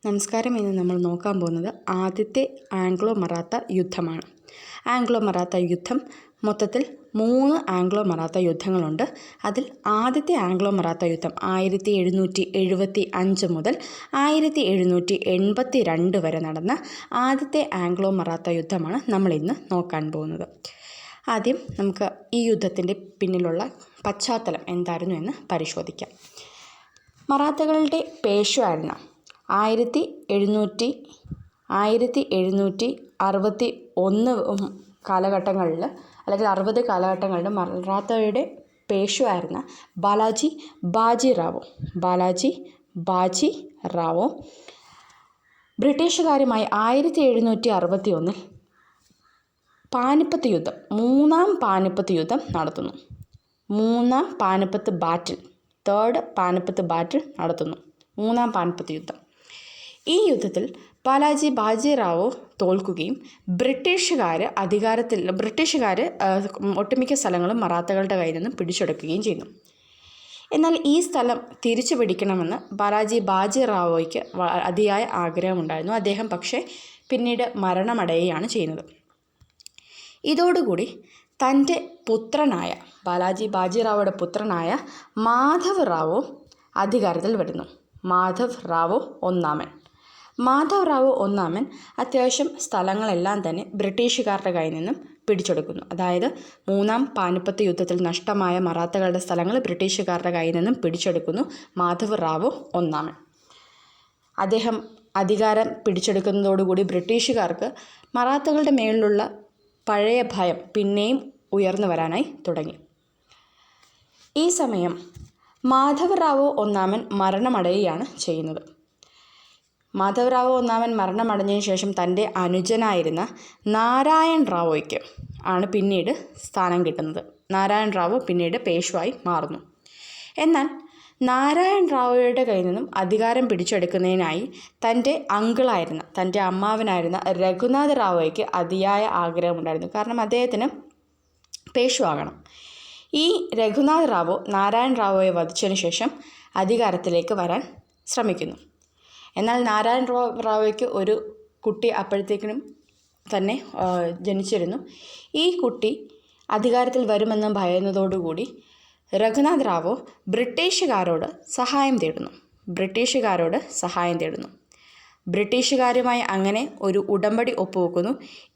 നമസ്കാരം. ഇന്ന് നമ്മൾ നോക്കാൻ പോകുന്നത് ആദ്യത്തെ ആംഗ്ലോ മറാത്ത യുദ്ധമാണ്. ആംഗ്ലോ മറാത്ത യുദ്ധം മൊത്തത്തിൽ 3 ആംഗ്ലോ മറാത്ത യുദ്ധങ്ങളുണ്ട്. അതിൽ ആദ്യത്തെ ആംഗ്ലോ മറാത്ത യുദ്ധം 1775 മുതൽ 1782 വരെ നടന്ന ആദ്യത്തെ ആംഗ്ലോ മറാത്ത യുദ്ധമാണ് നമ്മളിന്ന് നോക്കാൻ പോകുന്നത്. ആദ്യം നമുക്ക് ഈ യുദ്ധത്തിൻ്റെ പിന്നിലുള്ള പശ്ചാത്തലം എന്തായിരുന്നു എന്ന് പരിശോധിക്കാം. മറാത്തകളുടെ പേഷ്വയായിരുന്ന 1761 കാലഘട്ടങ്ങളിൽ അല്ലെങ്കിൽ 60 കാലഘട്ടങ്ങളിൽ മറാത്തയുടെ പേഷ്വയായിരുന്ന ബാലാജി ബാജി റാവോ ബ്രിട്ടീഷുകാരുമായി 1761 പാനിപ്പത്ത് യുദ്ധം, 3-ാം പാനിപ്പത്ത് യുദ്ധം നടത്തുന്നു. 3-ാം പാനിപ്പത്ത് ബാറ്റിൽ, തേർഡ് പാനിപ്പത്ത് ബാറ്റിൽ നടത്തുന്നു. 3-ാം പാനിപ്പത്ത് യുദ്ധം. ഈ യുദ്ധത്തിൽ ബാജി റാവോ തോൽക്കുകയും ബ്രിട്ടീഷുകാർ ഒട്ടുമിക്ക സ്ഥലങ്ങളും മറാത്തകളുടെ കയ്യിൽ നിന്നും പിടിച്ചെടുക്കുകയും ചെയ്യുന്നു. എന്നാൽ ഈ സ്ഥലം തിരിച്ചു പിടിക്കണമെന്ന് ബാജി റാവോയ്ക്ക് അതിയായ ആഗ്രഹമുണ്ടായിരുന്നു. അദ്ദേഹം പക്ഷേ പിന്നീട് മരണമടയുകയാണ് ചെയ്യുന്നത്. ഇതോടുകൂടി തൻ്റെ പുത്രനായ ബാജി റാവോയുടെ പുത്രനായ മാധവ് റാവോ അധികാരത്തിൽ വരുന്നു. മാധവ് റാവോ ഒന്നാമൻ അത്യാവശ്യം സ്ഥലങ്ങളെല്ലാം തന്നെ ബ്രിട്ടീഷുകാരുടെ കയ്യിൽ നിന്നും പിടിച്ചെടുക്കുന്നു. അതായത് 3-ാം പാനിപ്പത്ത് യുദ്ധത്തിൽ നഷ്ടമായ മറാത്തകളുടെ സ്ഥലങ്ങൾ ബ്രിട്ടീഷുകാരുടെ കയ്യിൽ നിന്നും പിടിച്ചെടുക്കുന്നു മാധവ് റാവോ ഒന്നാമൻ. അദ്ദേഹം അധികാരം പിടിച്ചെടുക്കുന്നതോടുകൂടി ബ്രിട്ടീഷുകാർക്ക് മറാത്തകളുടെ മേളിലുള്ള പഴയ ഭയം പിന്നെയും ഉയർന്നു വരാനായി തുടങ്ങി. ഈ സമയം മാധവ് റാവോ ഒന്നാമൻ മരണമടയുകയാണ് ചെയ്യുന്നത്. മാധവ് റാവോ ഒന്നാമൻ മരണമടഞ്ഞതിന് ശേഷം തൻ്റെ അനുജനായിരുന്ന നാരായൺ റാവോയ്ക്ക് ആണ് പിന്നീട് സ്ഥാനം കിട്ടുന്നത്. നാരായൺ റാവോ പിന്നീട് പേഷ്വായി മാറുന്നു. എന്നാൽ നാരായൺ റാവോയുടെ കയ്യിൽ നിന്നും അധികാരം പിടിച്ചെടുക്കുന്നതിനായി തൻ്റെ തൻ്റെ അമ്മാവനായിരുന്ന രഘുനാഥ് റാവോയ്ക്ക് അതിയായ ആഗ്രഹമുണ്ടായിരുന്നു. കാരണം അദ്ദേഹത്തിന് പേഷ്വാകണം. ഈ രഘുനാഥ് റാവോ നാരായൺ റാവോയെ വധിച്ചതിന് ശേഷം അധികാരത്തിലേക്ക് വരാൻ ശ്രമിക്കുന്നു. എന്നാൽ നാരായൺ റാവോയ്ക്ക് ഒരു കുട്ടി അപ്പോഴത്തേക്കിനും തന്നെ ജനിച്ചിരുന്നു. ഈ കുട്ടി അധികാരത്തിൽ വരുമെന്ന് ഭയന്നതോടുകൂടി രഘുനാഥ് റാവോ ബ്രിട്ടീഷുകാരോട് സഹായം തേടുന്നു. ബ്രിട്ടീഷുകാരുമായി അങ്ങനെ ഒരു ഉടമ്പടി ഒപ്പുവെക്കുന്നു.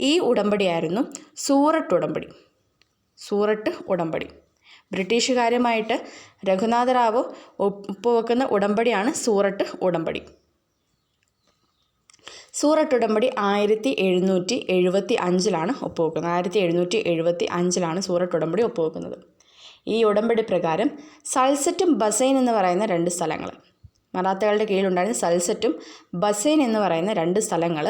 ഈ ഉടമ്പടിയായിരുന്നു സൂററ്റ് ഉടമ്പടി. ബ്രിട്ടീഷുകാരുമായിട്ട് രഘുനാഥ് റാവോ ഒപ്പുവെക്കുന്ന ഉടമ്പടിയാണ് സൂററ്റ് ഉടമ്പടി. സൂററ്റ് ഉടമ്പടി 1775 ഒപ്പുവെക്കുന്നത്. 1775 സൂററ്റ് ഉടമ്പടി ഒപ്പുവെക്കുന്നത്. ഈ ഉടമ്പടി പ്രകാരം സൽസറ്റും ബസൈൻ എന്ന് പറയുന്ന 2 സ്ഥലങ്ങൾ, മറാത്തകളുടെ കീഴിലുണ്ടായിരുന്ന സൽസറ്റും ബസൈൻ എന്ന് പറയുന്ന 2 സ്ഥലങ്ങൾ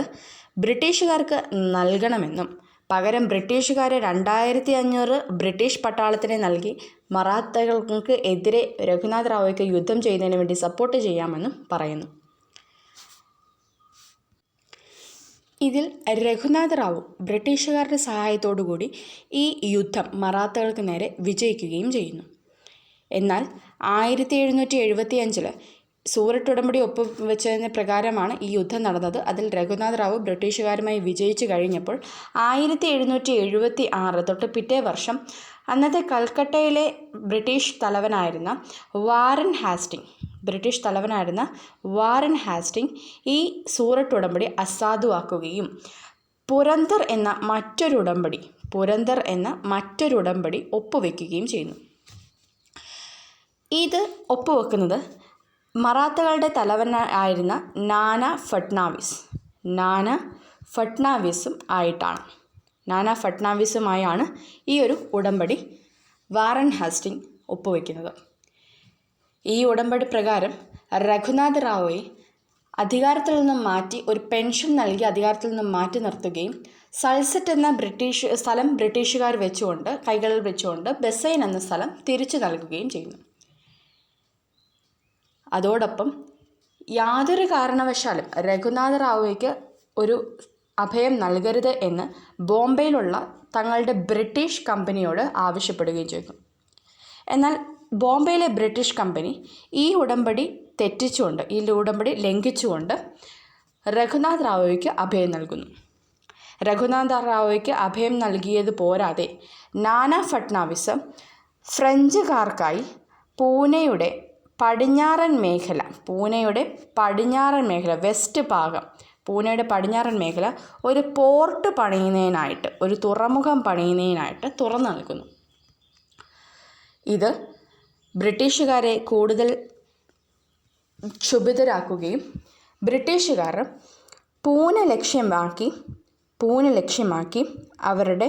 ബ്രിട്ടീഷുകാർക്ക് നൽകണമെന്നും പകരം ബ്രിട്ടീഷുകാരെ 2500 ബ്രിട്ടീഷ് പട്ടാളത്തിന് നൽകി മറാത്തകൾക്ക് എതിരെ രഘുനാഥ് റാവോയ്ക്ക് യുദ്ധം ചെയ്യുന്നതിന് വേണ്ടി സപ്പോർട്ട് ചെയ്യാമെന്നും പറയുന്നു. ഇതിൽ രഘുനാഥ് റാവു ബ്രിട്ടീഷുകാരുടെ സഹായത്തോടുകൂടി ഈ യുദ്ധം മറാത്തകൾക്ക് നേരെ വിജയിക്കുകയും ചെയ്യുന്നു. എന്നാൽ 1775 സൂററ്റ് ഉടമ്പടി ഒപ്പുവെച്ചതിന് പ്രകാരമാണ് ഈ യുദ്ധം നടന്നത്. അതിൽ രഘുനാഥ് റാവു ബ്രിട്ടീഷുകാരുമായി വിജയിച്ചു കഴിഞ്ഞപ്പോൾ 1776 തൊട്ട് പിറ്റേ വർഷം അന്നത്തെ കൽക്കട്ടയിലെ ബ്രിട്ടീഷ് തലവനായിരുന്ന വാറൻ ഹാസ്റ്റിംഗ് ഈ സൂററ്റ് ഉടമ്പടി അസാധുവാക്കുകയും പുരന്ദർ എന്ന മറ്റൊരു ഉടമ്പടി ഒപ്പുവെക്കുകയും ചെയ്യുന്നു. ഇത് ഒപ്പുവെക്കുന്നത് മറാത്തകളുടെ തലവനായിരുന്ന നാനാ ഫട്നാവിസുമായാണ് ഈ ഒരു ഉടമ്പടി വാറൻ ഹാസ്റ്റിംഗ് ഒപ്പുവെക്കുന്നത്. ഈ ഉടമ്പടി പ്രകാരം രഘുനാഥ് റാവോയെ അധികാരത്തിൽ നിന്നും മാറ്റി ഒരു പെൻഷൻ നൽകി അധികാരത്തിൽ നിന്നും മാറ്റി നിർത്തുകയും സൽസറ്റ് എന്ന സ്ഥലം ബ്രിട്ടീഷുകാർ കൈകളിൽ വെച്ചുകൊണ്ട് ബസൈൻ എന്ന സ്ഥലം തിരിച്ചു നൽകുകയും ചെയ്യുന്നു. അതോടൊപ്പം യാതൊരു കാരണവശാലും രഘുനാഥ് റാവോയ്ക്ക് ഒരു അഭയം നൽകരുത് എന്ന് ബോംബെയിലുള്ള തങ്ങളുടെ ബ്രിട്ടീഷ് കമ്പനിയോട് ആവശ്യപ്പെടുകയും ചെയ്തു. എന്നാൽ ബോംബെയിലെ ബ്രിട്ടീഷ് കമ്പനി ഈ ഉടമ്പടി ലംഘിച്ചുകൊണ്ട് രഘുനാഥ് റാവുവിക്ക് അഭയം നൽകുന്നു. രഘുനാഥ് റാവുവിക്ക് അഭയം നൽകിയത് പോരാതെ നാനാ ഫട്നാവിസ് ഫ്രഞ്ചുകാർക്കായി പൂനെയുടെ പടിഞ്ഞാറൻ മേഖല വെസ്റ്റ് ഭാഗം, പൂനെയുടെ പടിഞ്ഞാറൻ മേഖല ഒരു പോർട്ട് പണിയുന്നതിനായിട്ട്, ഒരു തുറമുഖം പണിയുന്നതിനായിട്ട് തുറന്നു നൽകുന്നു. ഇത് ബ്രിട്ടീഷുകാരെ കൂടുതൽ ക്ഷുഭിതരാക്കുകയും ബ്രിട്ടീഷുകാർ പൂനെ ലക്ഷ്യമാക്കി അവരുടെ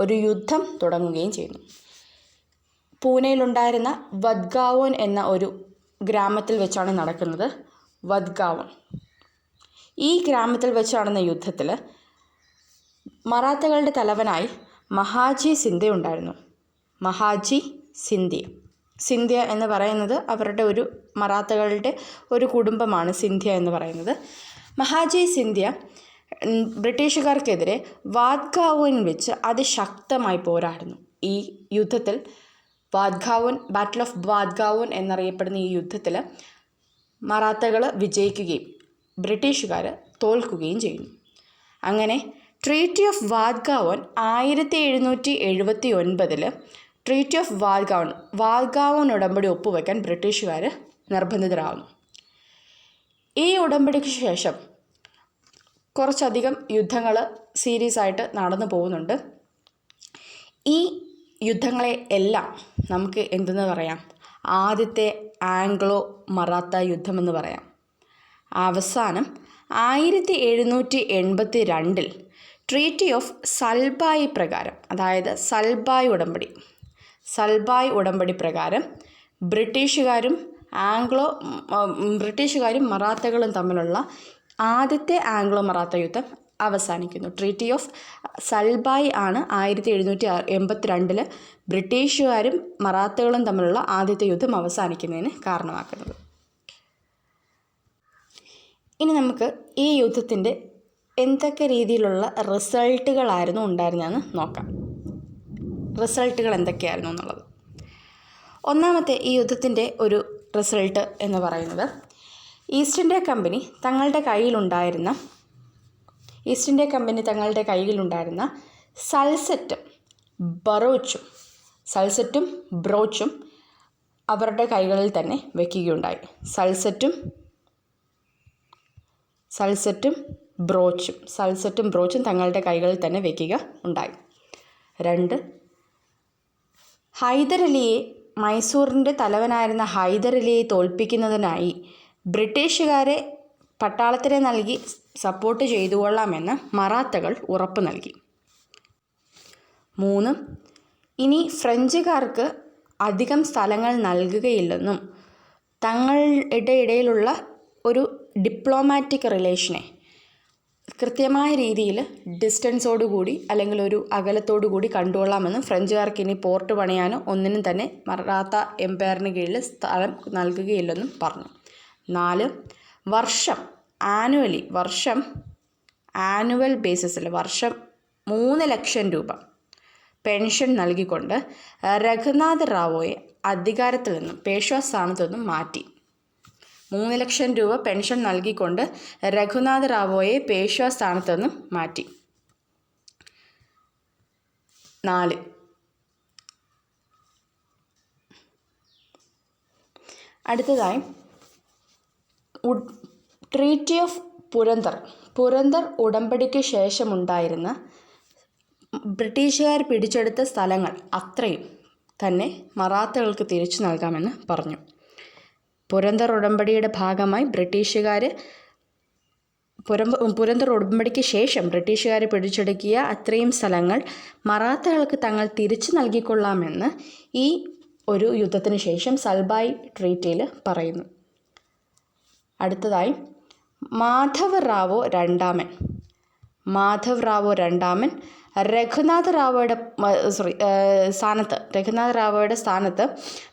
ഒരു യുദ്ധം തുടങ്ങുകയും ചെയ്യുന്നു. പൂനെയിലുണ്ടായിരുന്ന വദ്ഗാവോൻ എന്ന ഒരു ഗ്രാമത്തിൽ വെച്ചാണ് നടക്കുന്നത്. വദ്ഗാവോൻ, ഈ ഗ്രാമത്തിൽ വെച്ച് നടന്ന യുദ്ധത്തിൽ മറാത്തകളുടെ തലവനായി മഹാജി സിന്ധ്യ ഉണ്ടായിരുന്നു. സിന്ധ്യ എന്ന് പറയുന്നത് അവരുടെ ഒരു മറാത്തകളുടെ ഒരു കുടുംബമാണ് സിന്ധ്യ എന്ന് പറയുന്നത്. മഹാജി സിന്ധ്യ ബ്രിട്ടീഷുകാർക്കെതിരെ വാദ്ഗാവോനിൽ വെച്ച് അതിശക്തമായി പോരാടുന്നു. ഈ യുദ്ധത്തിൽ ബാറ്റിൽ ഓഫ് വാദ്ഗാവോൻ എന്നറിയപ്പെടുന്ന ഈ യുദ്ധത്തിൽ മറാത്തകൾ വിജയിക്കുകയും ബ്രിട്ടീഷുകാർ തോൽക്കുകയും ചെയ്യുന്നു. അങ്ങനെ ട്രീറ്റി ഓഫ് വാദ്ഗാവോൻ 1779 ട്രീറ്റി ഓഫ് വാദ്ഗാവോൻ ഉടമ്പടി ഒപ്പുവെക്കാൻ ബ്രിട്ടീഷുകാർ നിർബന്ധിതരാകുന്നു. ഈ ഉടമ്പടിക്ക് ശേഷം കുറച്ചധികം യുദ്ധങ്ങൾ സീരീസ് ആയിട്ട് നടന്നു പോകുന്നുണ്ട്. ഈ യുദ്ധങ്ങളെ എല്ലാം നമുക്ക് എന്തെന്ന് പറയാം? ആദ്യത്തെ ആംഗ്ലോ മറാത്ത യുദ്ധമെന്ന് പറയാം. അവസാനം 1782 ട്രീറ്റി ഓഫ് സൽബായ് പ്രകാരം, അതായത് സൽബായ് ഉടമ്പടി പ്രകാരം ബ്രിട്ടീഷുകാരും മറാത്തകളും തമ്മിലുള്ള ആദ്യത്തെ ആംഗ്ലോ മറാത്ത യുദ്ധം അവസാനിക്കുന്നു. ട്രീറ്റി ഓഫ് സൽബായ് ആണ് 1782 ബ്രിട്ടീഷുകാരും മറാത്തകളും തമ്മിലുള്ള ആദ്യത്തെ യുദ്ധം അവസാനിക്കുന്നതിന് കാരണമാക്കുന്നത്. ഇനി നമുക്ക് ഈ യുദ്ധത്തിൻ്റെ എന്തൊക്കെ രീതിയിലുള്ള റിസൾട്ടുകളായിരുന്നു ഉണ്ടായിരുന്നതെന്ന് നോക്കാം. റിസൾട്ടുകൾ എന്തൊക്കെയായിരുന്നു എന്നുള്ളത്. ഒന്നാമത്തെ ഈ യുദ്ധത്തിൻ്റെ ഒരു റിസൾട്ട് എന്ന് പറയുന്നത് ഈസ്റ്റ് ഇന്ത്യ കമ്പനി തങ്ങളുടെ കയ്യിലുണ്ടായിരുന്ന സൾസെറ്റും ബ്രോച്ചും അവരുടെ കൈകളിൽ തന്നെ വയ്ക്കുകയുണ്ടായി. സൾസെറ്റും ബ്രോച്ചും തങ്ങളുടെ കൈകളിൽ തന്നെ വയ്ക്കുക ഉണ്ടായി. 2, മൈസൂറിൻ്റെ തലവനായിരുന്ന ഹൈദരലിയെ തോൽപ്പിക്കുന്നതിനായി ബ്രിട്ടീഷുകാരെ പട്ടാളത്തിനെ നൽകി സപ്പോർട്ട് ചെയ്തുകൊള്ളാമെന്ന് മറാത്തകൾ ഉറപ്പ് നൽകി. 3, ഇനി ഫ്രഞ്ചുകാർക്ക് അധികം സ്ഥലങ്ങൾ നൽകുകയില്ലെന്നും തങ്ങളുടെ ഇടയിലുള്ള ഒരു ഡിപ്ലോമാറ്റിക് റിലേഷനെ കൃത്യമായ രീതിയിൽ ഡിസ്റ്റൻസോടുകൂടി അല്ലെങ്കിൽ ഒരു അകലത്തോടുകൂടി കണ്ടുകൊള്ളാമെന്നും ഫ്രഞ്ചുകാർക്ക് ഇനി പോർട്ട് പണിയാനോ ഒന്നിനും തന്നെ മറാത്ത എംപയറിന് കീഴിൽ സ്ഥലം നൽകുകയില്ലെന്നും പറഞ്ഞു. 4, ആനുവൽ ബേസിസിൽ 3 ലക്ഷം രൂപ പെൻഷൻ നൽകിക്കൊണ്ട് രഘുനാഥ് റാവുയെ അധികാരത്തിൽ നിന്നും പേഷ്വാ സ്ഥാനത്തു നിന്നും മാറ്റി. 3 ലക്ഷം രൂപ പെൻഷൻ നൽകിക്കൊണ്ട് രഘുനാഥ് റാവുയെ പേഷ്വാ സ്ഥാനത്തു നിന്നും മാറ്റി. 4, അടുത്തതായി ട്രീറ്റി ഓഫ് പുരന്ദർ ഉടമ്പടിക്ക് ശേഷമുണ്ടായിരുന്ന ബ്രിട്ടീഷുകാർ പിടിച്ചെടുത്ത സ്ഥലങ്ങൾ അത്രയും തന്നെ മറാത്തകൾക്ക് തിരിച്ചു നൽകാമെന്ന് പറഞ്ഞു. പുരന്ദർ ഉടമ്പടിയുടെ ഭാഗമായി പുരന്ദർ ഉടമ്പടിക്ക് ശേഷം ബ്രിട്ടീഷുകാർ പിടിച്ചെടുക്കിയ അത്രയും സ്ഥലങ്ങൾ മറാത്തകൾക്ക് തങ്ങൾ തിരിച്ചു നൽകിക്കൊള്ളാമെന്ന് ഈ ഒരു യുദ്ധത്തിന് ശേഷം സൽബായ് ട്രീറ്റിയിൽ പറയുന്നു. അടുത്തതായി മാധവ് റാവോ രണ്ടാമൻ രഘുനാഥ് റാവോയുടെ സ്ഥാനത്ത്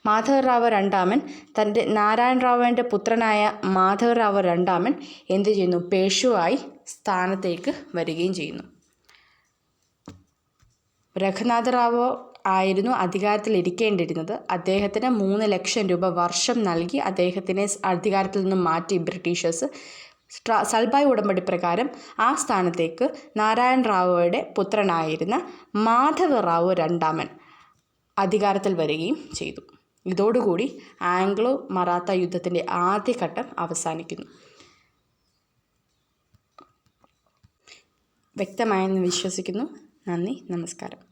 മാധവ് റാവോ രണ്ടാമൻ തൻ്റെ നാരായൺ റാവുവിൻ്റെ പുത്രനായ മാധവ് റാവോ രണ്ടാമൻ എന്ത് ചെയ്യുന്നു? പേഷ്വായി സ്ഥാനത്തേക്ക് വരികയും ചെയ്യുന്നു. രഘുനാഥ് റാവോ ആയിരുന്നു അധികാരത്തിൽ ഇരിക്കേണ്ടിയിരുന്നത്. അദ്ദേഹത്തിന് 3 ലക്ഷം രൂപ വർഷം നൽകി അദ്ദേഹത്തിനെ അധികാരത്തിൽ നിന്നും മാറ്റി ബ്രിട്ടീഷേഴ്സ്. സൽബായ് ഉടമ്പടി പ്രകാരം ആ സ്ഥാനത്തേക്ക് നാരായൺ റാവുയുടെ പുത്രനായിരുന്ന മാധവ റാവു രണ്ടാമൻ അധികാരത്തിൽ വരികയും ചെയ്തു. ഇതോടുകൂടി ആംഗ്ലോ മറാത്ത യുദ്ധത്തിൻ്റെ ആദ്യഘട്ടം അവസാനിക്കുന്നു. വ്യക്തമായെന്ന് വിശ്വസിക്കുന്നു. നന്ദി, നമസ്കാരം.